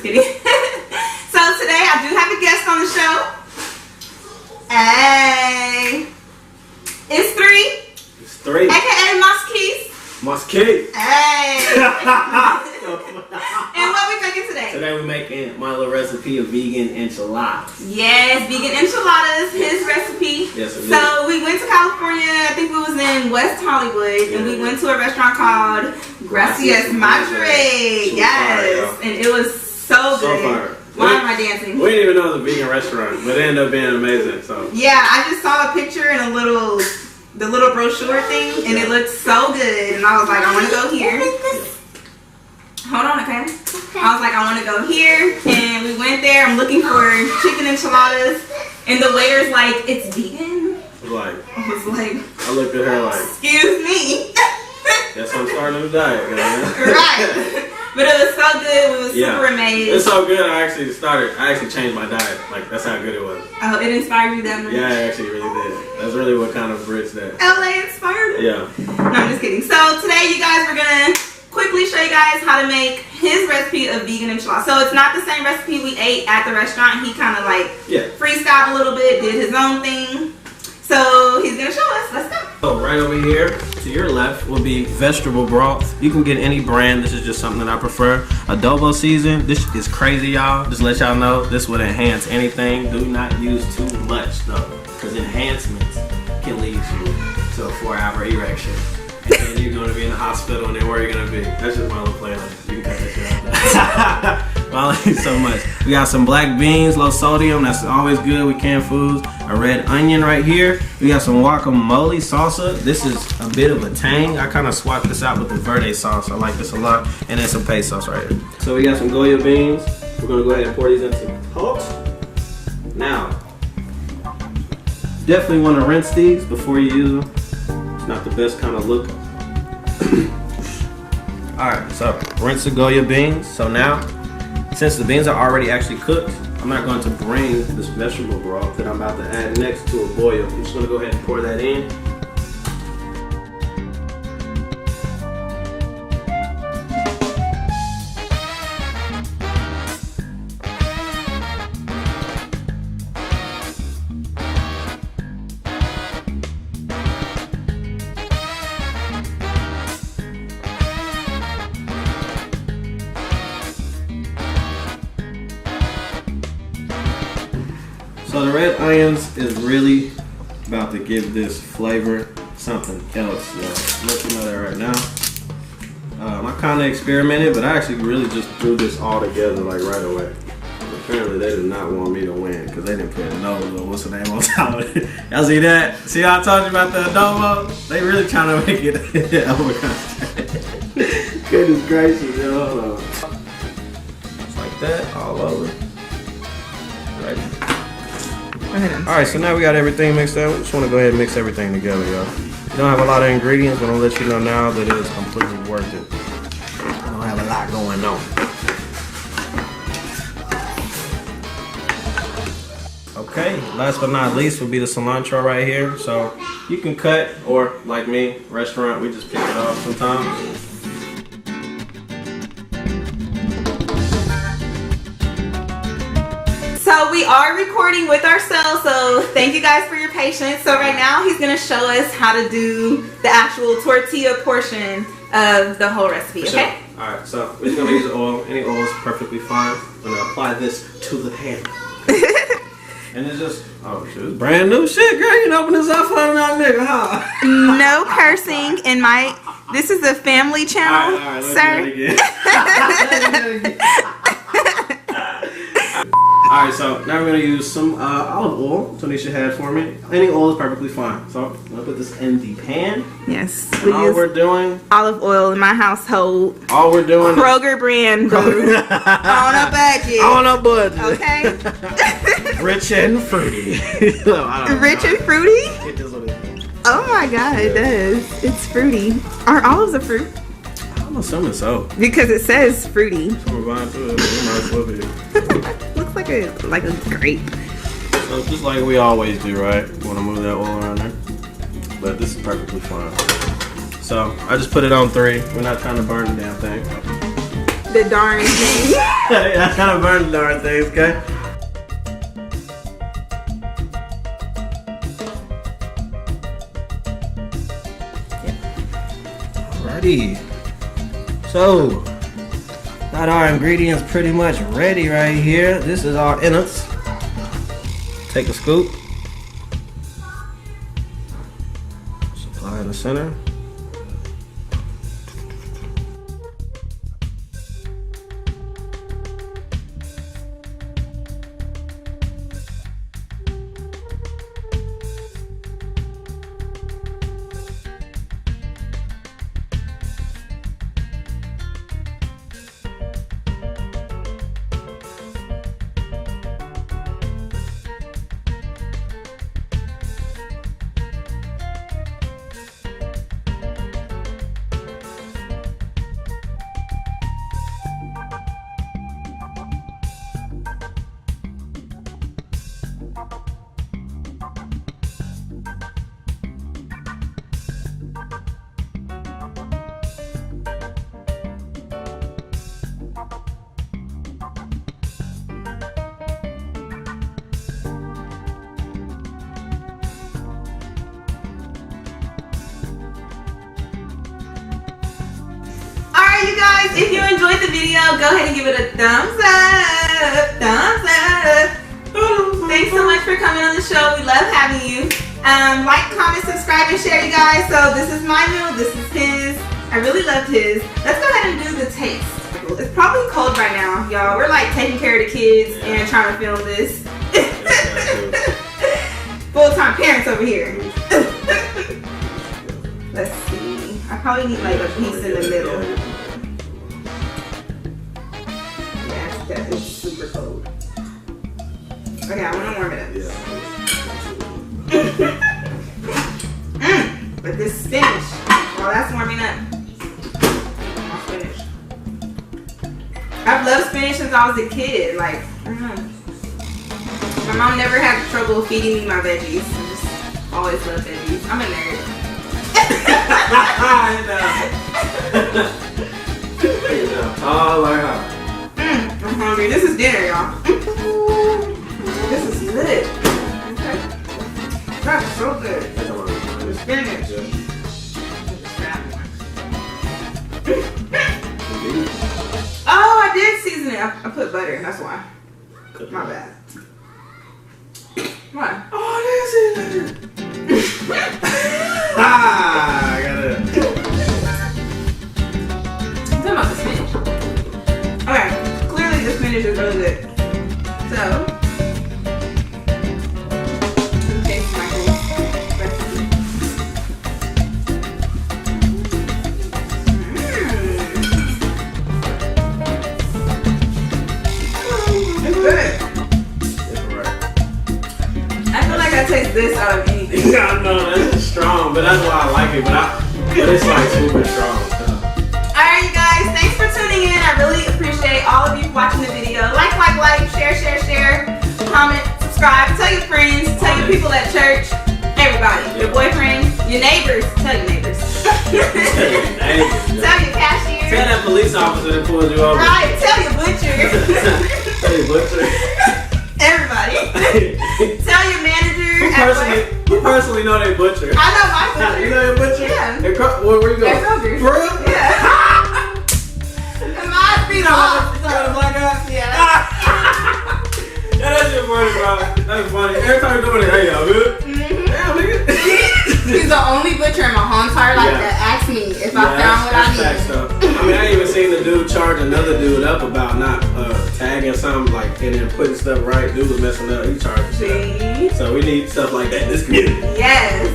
kidding. So today I do have a guest on the show. Hey, it's 3. It's 3. AKA Mosquise. Mosquise. Hey. And what we making today? Today we're making my little recipe of vegan enchiladas. Yes, vegan enchiladas, his recipe. Yes, it is. So we went to California, I think we was in West Hollywood, and we went to a restaurant called Gracias Madre. Yes, and it was so good. Fire. Why am I dancing? We didn't even know it was a vegan restaurant, but it ended up being amazing. So yeah, I just saw a picture in the little brochure thing, and it looked so good, and I was like, I want to go here. Hold on, okay? I was like, I want to go here, and we went there. I'm looking for chicken enchiladas, and the waiter's like, it's vegan? I was like, I looked at her like, excuse me. guess I'm starting a diet, guys. Right. But it was so good. We was super amazed. It's so good. I actually changed my diet. Like, that's how good it was. Oh, it inspired you that much? Yeah, it actually really did. That's really what kind of bridged that. LA inspired you? Yeah. No, I'm just kidding. So today, you guys, we're gonna quickly show you guys how to make his recipe of vegan enchiladas. So it's not the same recipe we ate at the restaurant. He kind of like freestyled a little bit, did his own thing. So he's gonna show us. Let's go. So right over here to your left will be vegetable broth. You can get any brand. This is just something that I prefer. Adobo season. This is crazy, y'all. Just let y'all know this would enhance anything. Do not use too much though, because enhancements can lead you to a 4-hour erection. And then you're going to be in the hospital, and then where are you going to be? That's just my little playlist. You can cut that shit out. Well, I like it so much. We got some black beans, low sodium. That's always good with canned foods. A red onion right here. We got some guacamole salsa. This is a bit of a tang. I kind of swapped this out with the verde sauce. I like this a lot. And then some paste sauce right here. So we got some Goya beans. We're going to go ahead and pour these into pots. Now, definitely want to rinse these before you use them. Not the best kind of look. Alright, so rinse the Goya beans. So now, since the beans are already actually cooked, I'm not going to bring this vegetable broth that I'm about to add next to a boil. I'm just going to go ahead and pour that in. So the red onions is really about to give this flavor something else. Let you know that right now. I kind of experimented, but I actually really just threw this all together like right away. Apparently they did not want me to win because they didn't put no what's the name on top of it. Y'all see that? See how I told you about the adobo? They really trying to make it Goodness gracious, yo. Just like that, all over. Right. Alright, so now we got everything mixed up. We just want to go ahead and mix everything together, y'all. You don't have a lot of ingredients, but I'll let you know now that it is completely worth it. I don't have a lot going on. Okay, last but not least will be the cilantro right here. So you can cut, or like me, restaurant, we just pick it off sometimes. So we are recording with ourselves, so thank you guys for your patience. So right now he's going to show us how to do the actual tortilla portion of the whole recipe, okay? Alright, so we're just going to use oil. Any oil is perfectly fine. I'm going to apply this to the pan. And it's just, oh shit, it's brand new shit, girl. You can open this up for a young nigga, huh? No cursing in my, this is a family channel, all right, sir. Alright, so now we're going to use some olive oil. Tonisha had for me. Any oil is perfectly fine. So I'm going to put this in the pan. Yes. All we're doing, olive oil in my household. All we're doing, Kroger brand. On a budget. On a budget. Okay. Rich and fruity. Rich and fruity? Oh my god, it does. It's fruity. Are olives a fruit? I'm assuming so. Because it says fruity. Looks like a grape. So just like we always do, right? Want to move that oil around there. But this is perfectly fine. So I just put it on 3. We're not trying to burn the damn thing. the darn thing. I gotta burn the darn things, okay? Alrighty. So, got our ingredients pretty much ready right here. This is our innards. Take a scoop. Supply in the center. You guys, if you enjoyed the video, go ahead and give it a thumbs up. Thumbs up. Thanks so much for coming on the show. We love having you. Like, comment, subscribe, and share, you guys. So this is my meal. This is his. I really loved his. Let's go ahead and do the taste. It's probably cold right now, y'all. We're like taking care of the kids and trying to film this. Full-time parents over here. Let's see. I probably need like a piece in the middle. That is super cold. Okay, I want to warm it up. But this spinach, while that's warming up, my spinach. I've loved spinach since I was a kid. Like, I don't know. My mom never had trouble feeding me my veggies. I just always loved veggies. I'm a nerd. Oh, like how? I'm hungry. This is dinner, y'all. This is good. Okay. That's so good. The spinach. Oh, I did season it. I put butter. That's why. My bad. What? Oh, this is I got it. I'm talking about the spinach. Okay. This spinach is really good. So, taste my recipe. It's good. I feel like I taste this out of anything. Yeah, I know that's strong, but that's why I like it. But it's like super strong. Alright, you guys, thanks for tuning in. I really appreciate all of you watching the video. Like, share, comment, subscribe, tell your friends, tell your people at church, everybody, your boyfriend, your neighbors, tell your neighbors. Tell your cashier. Tell that police officer that pulled you over. Right, tell your butcher. Tell your butcher. Everybody. Tell your manager. Who personally know they butcher? I know my butcher. You know your butcher? Yeah. Where you go? At Kroger. For real? Yeah. Am I being off? You talking about the black guy? Yeah. Yeah, that shit funny, bro. That's funny. Every time you're doing it, hey, y'all good? Damn, nigga. He's the only butcher in my whole entire life that asked me if I found what I need. Stuff. I mean, I ain't even seen the dude charge another dude up about not tagging something like and then putting stuff right. Dude was messing up. He charged. See? So we need stuff like that in this community. Yes.